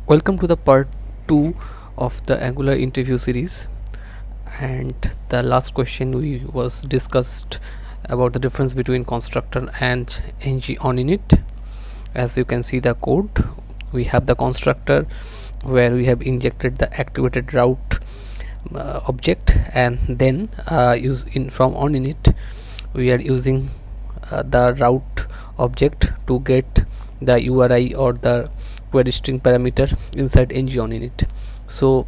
Welcome to the part 2 of the Angular interview series, and the last question we was discussed about the difference between constructor and ng on init. As you can see the code, we have the constructor where we have injected the activated route object, and then from on init we are using the route object to get the URI or the query string parameter inside ng on init. So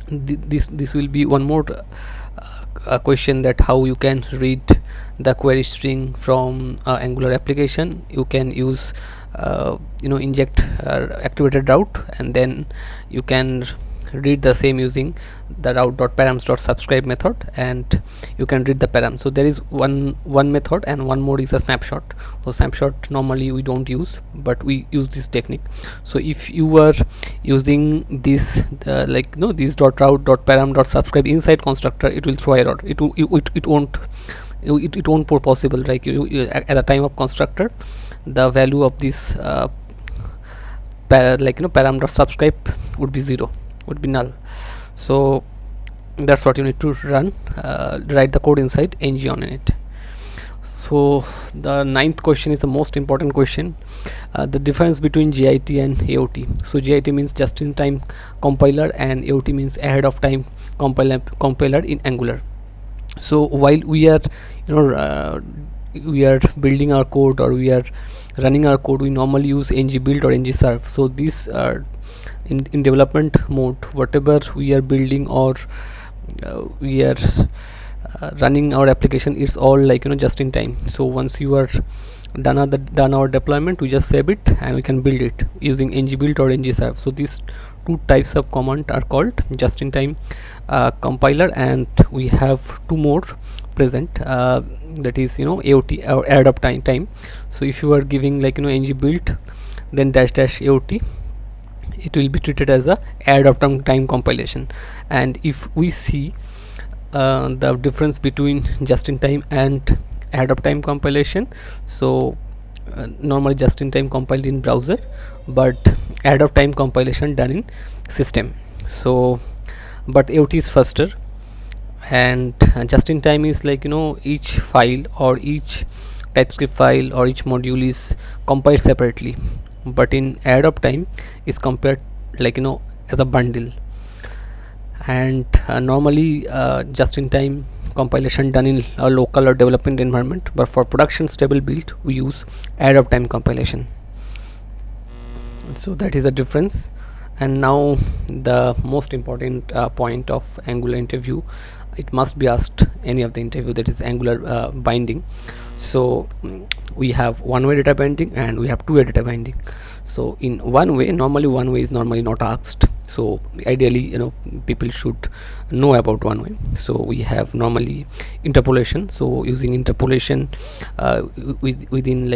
this will be one more question, that how you can read the query string from Angular application. You can use inject activated route, and then you can read the same using the route.params.subscribe method, and you can read the param. So there is one method, and one more is a snapshot. So snapshot normally we don't use, but we use this technique. So if you were using this this .route.param.subscribe inside constructor, it will throw error. It won't be possible. Like at the time of constructor, the value of this param.subscribe would be 0, would be null. So that's what you need to run, write the code inside ng on init. So the ninth question is the most important question, the difference between JIT and AOT. So JIT means just in time compiler, and AOT means ahead of time compiler in Angular. So while we are building our code, or we are running our code, we normally use ng build or ng serve. So these are in development mode, whatever we are building or we are running our application, it's all just in time. So once you are done our deployment, we just save it and we can build it using ng build or ng serve. So these two types of command are called just in time compiler, and we have two more present, that is AOT or add up time. So if you are giving ng build then --AOT, it will be treated as a add up time compilation. And if we see the difference between just in time and add up time compilation, so normally just in time compiled in browser, but add up time compilation done in system. So but AOT is faster, and just in time is each file or each TypeScript file or each module is compiled separately, but in add up time is compared as a bundle. And normally just in time compilation done in a local or development environment, but for production stable build we use add up time compilation. So that is the difference. And now the most important point of Angular interview, it must be asked any of the interview, that is Angular binding. So we have one-way data binding and we have two-way data binding. So in one way is normally not asked, so ideally people should know about one way. So we have normally interpolation. So using interpolation within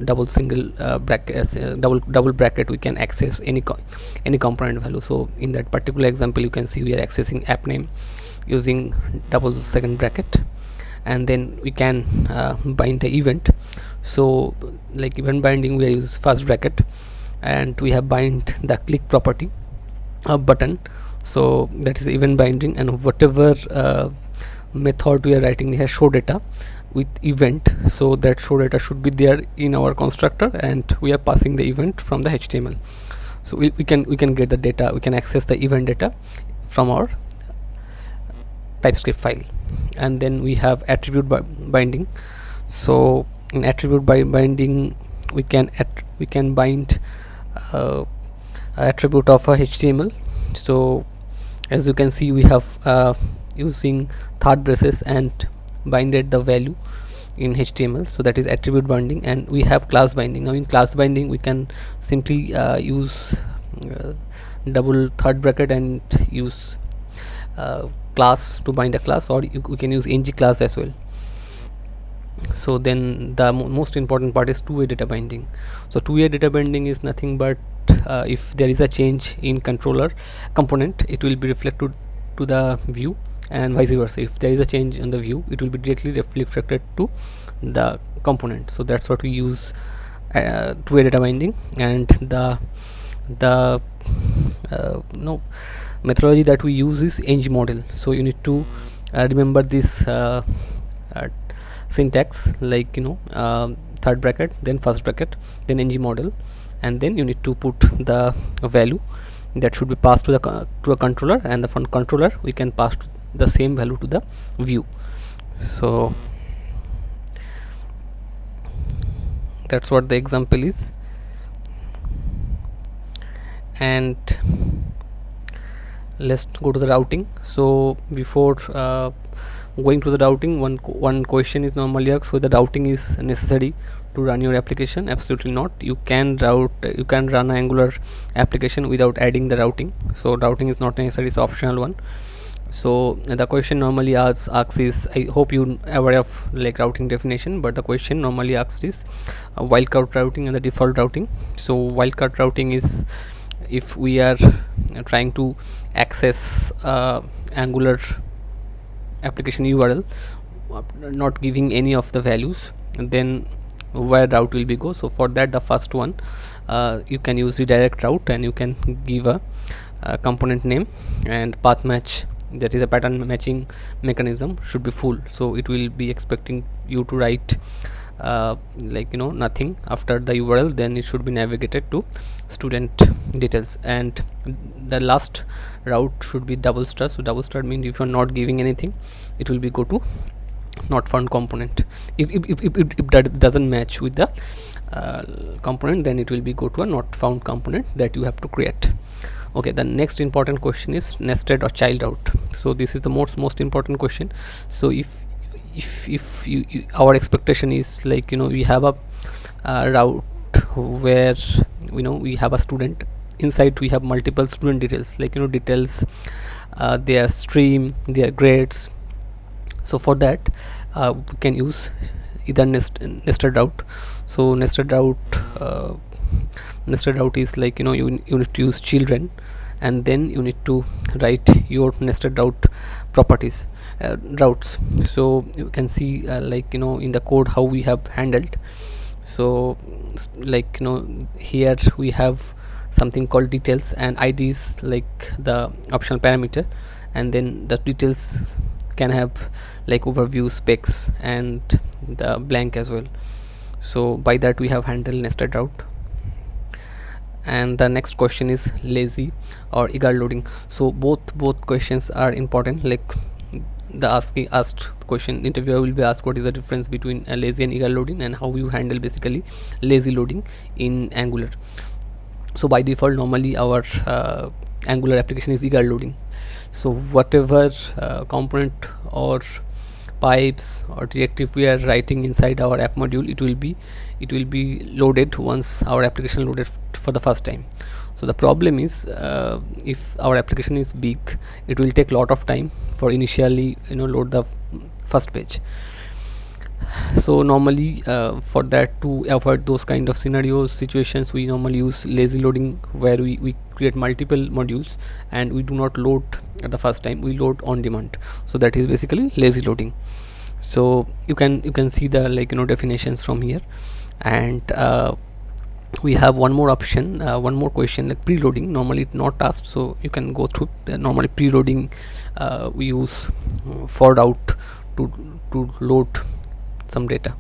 double bracket we can access any component value. So in that particular example you can see we are accessing app name using double second bracket, and then we can bind the event. So event binding we use first bracket, and we have bind the click property button. So that is event binding, and whatever method we are writing here, show data with event, so that show data should be there in our constructor, and we are passing the event from the HTML. So we can get the data, we can access the event data from our TypeScript file. And then we have attribute binding. So in attribute binding we can bind attribute of a HTML. So as you can see we have using third braces and binded the value in HTML. So that is attribute binding. And we have class binding. Now in class binding we can simply use double third bracket and use class to bind a class, or we can use ng class as well. So then the most important part is two-way data binding. So two-way data binding is nothing but if there is a change in controller component, it will be reflected to the view, and vice versa. If there is a change in the view, it will be directly reflected to the component. So that's what we use two-way data binding. And the no methodology that we use is ng model. So you need to remember this syntax, like third bracket, then first bracket, then ng model, and then you need to put the value that should be passed to a controller, and from controller we can pass the same value to the view. So that's what the example is. And let's go to the routing. So before going to the routing, one question is normally asked whether routing is necessary to run your application. Absolutely not. You can run an Angular application without adding the routing. So routing is not necessary, it's optional one. So the question normally asks is, I hope you aware of like routing definition, but the question normally asks is wildcard routing and the default routing. So wildcard routing is if we are trying to access Angular application URL, not giving any of the values, and then where route will be go. So for that, the first one, you can use the direct route, and you can give a component name, and path match, that is a pattern matching mechanism, should be full. So it will be expecting you to write nothing after the URL, then it should be navigated to student details, and the last route should be double star. So double star means if you are not giving anything, it will be go to not found component. If that doesn't match with the component, then it will be go to a not found component that you have to create. Okay, the next important question is nested or child route. So this is the most important question. So if our expectation is like we have a route where we have a student, inside we have multiple student details, like details, their stream, their grades. So for that we can use either nested route. So nested route is like you need to use children, and then you need to write your nested route properties, routes. So you can see in the code how we have handled. So here we have something called details, and id is like the optional parameter, and then the details can have like overview, specs, and the blank as well. So by that we have handled nested route. And the next question is lazy or eager loading. So both questions are important. Like the asked question, interviewer will be asked what is the difference between a lazy and eager loading, and how you handle basically lazy loading in Angular. So by default, normally our Angular application is eager loading. So whatever component or pipes or directive we are writing inside our app module, it will be loaded once our application loaded for the first time. So the problem is if our application is big, it will take a lot of time for initially load the first page. So normally for that, to avoid those kind of scenarios, situations, we normally use lazy loading, where we create multiple modules and we do not load at the first time, we load on demand. So that is basically lazy loading. So you can see the definitions from here. And we have one more option, one more question, like preloading. Normally it's not asked, so you can go through. Normally preloading, we use for route to load some data.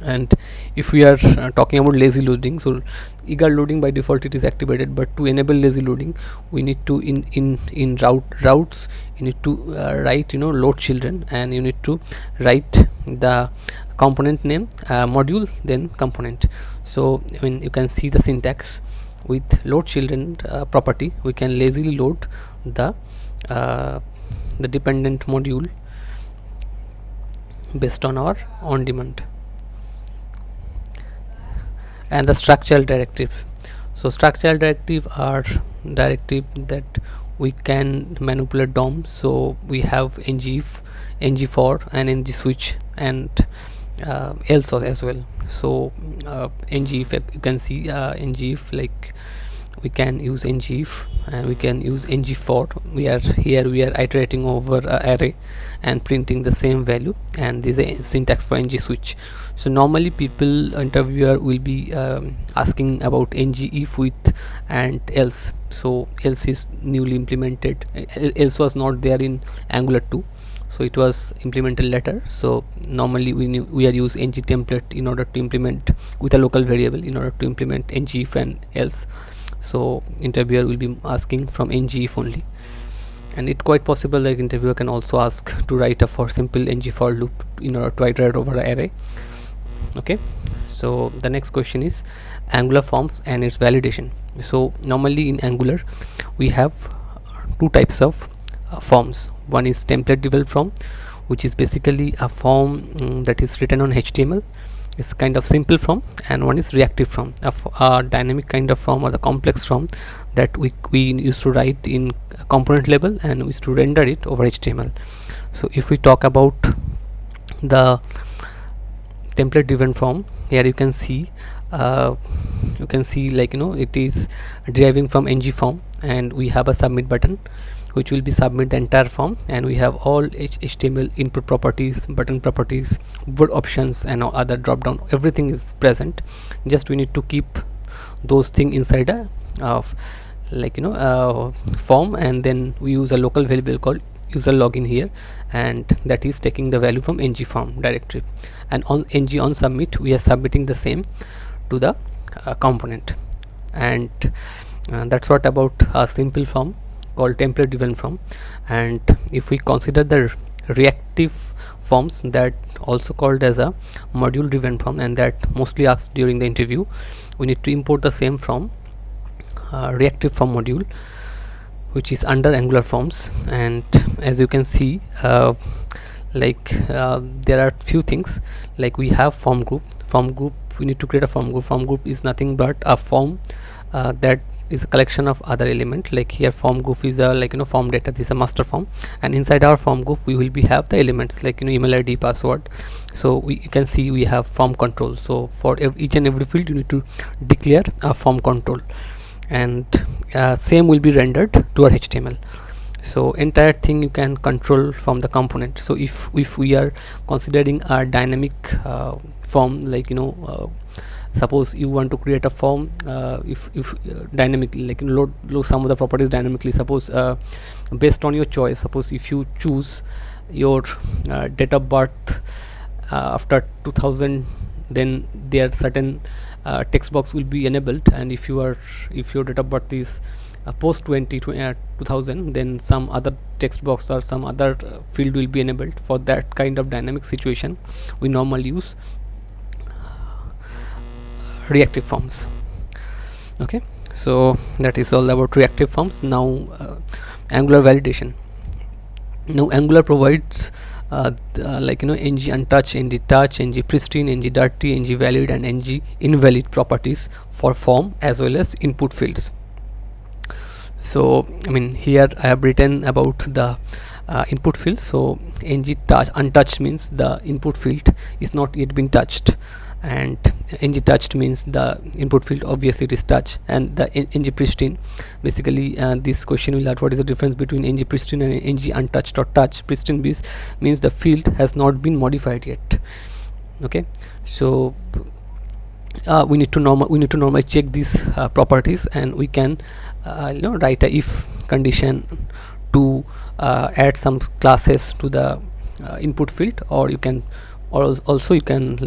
And if we are talking about lazy loading, so eager loading by default it is activated, but to enable lazy loading, we need to in routes you need to write load children, and you need to write the component name, module, then component. So you can see the syntax. With load children property, we can lazily load the dependent module based on our on demand. And the structural directive. So structural directive are directive that we can manipulate DOM. So we have ngif, ng-for, and ng-switch, and else as well. So ngif, you can see ngif, like we can use ngIf, and we can use ngFor. We are iterating over a array and printing the same value, and this is a syntax for ngSwitch. So normally interviewer will be asking about ngIf with and else. So else is newly implemented, else was not there in Angular 2, so it was implemented later. So normally we are use ng template in order to implement with a local variable in order to implement ngIf and else. So interviewer will be asking from ngIf only, and it's quite possible that interviewer can also ask to write a simple ngFor loop in order to iterate over an array. Okay, so the next question is Angular forms and its validation. So normally in Angular we have two types of forms. One is template developed form, which is basically a form that is written on HTML. It's kind of simple form. And one is reactive form, a dynamic kind of form, or the complex form that we used to write in component level and we used to render it over HTML. So if we talk about the template driven form, here you can see like it is deriving from ng form, and we have a submit button which will be submit the entire form, and we have all HTML input properties, button properties, board options, and all other drop down. Everything is present, just we need to keep those things inside a form, and then we use a local variable called user login here, and that is taking the value from ng form directory, and on ng on submit we are submitting the same to the component. And that's what about a simple form called template driven form. And if we consider the reactive forms, that also called as a module driven form, and that mostly asked during the interview, we need to import the same from reactive form module, which is under Angular forms. And as you can see, there are few things, like we have form group. We need to create a form group. Form group is nothing but a form that is a collection of other element. Like here form group is a form data. This is a master form, and inside our form group we will be have the elements like email ID, password. So you can see we have form control. So for each and every field you need to declare a form control, and same will be rendered to our HTML. So entire thing you can control from the component. So if we are considering a dynamic form, suppose you want to create a form, if dynamically, load some of the properties dynamically. Suppose based on your choice, suppose if you choose your date of birth after 2000, then there certain text box will be enabled, and if your date of birth is post 2000, then some other text box or some other field will be enabled. For that kind of dynamic situation we normally use reactive forms. Okay, so that is all about reactive forms. Now Angular validation. Now Angular provides ng untouched, ng touch, ng pristine, ng dirty, ng valid, and ng invalid properties for form as well as input fields. So here I have written about the input field. So ng untouched means the input field is not yet been touched, and ng touched means the input field obviously it is touched. And the ng pristine, basically this question will ask what is the difference between ng pristine and ng untouched or touched. Pristine means the field has not been modified yet. Okay, so we need to normally check these properties, and we can write a if condition to add some classes to the input field, or you can also you can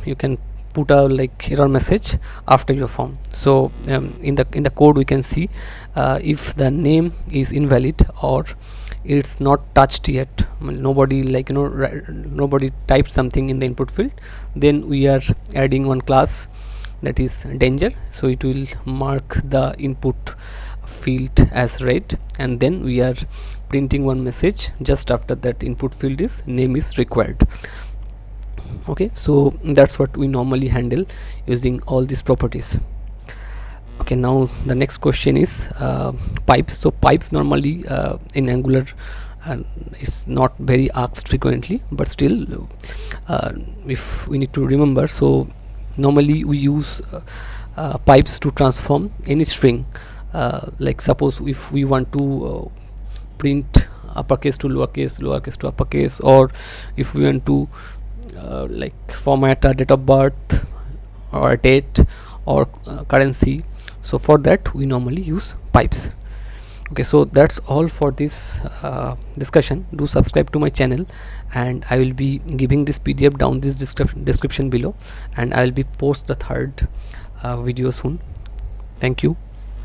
you can put a error message after your form. So in the code we can see if the name is invalid or it's not touched yet, nobody nobody typed something in the input field, then we are adding one class that is danger. So it will mark the input field as red, and then we are printing one message just after that input field is name is required. Okay, so that's what we normally handle using all these properties. Okay, now the next question is pipes. So pipes normally in Angular is not very asked frequently, but still if we need to remember, so normally we use pipes to transform any string. Like suppose if we want to print uppercase to lowercase, lowercase to uppercase, or if we want to like format a date of birth or a date or currency. So for that we normally use pipes. Okay, so that's all for this discussion. Do subscribe to my channel, and I will be giving this PDF down this description below, and I will be post the third video soon. Thank you.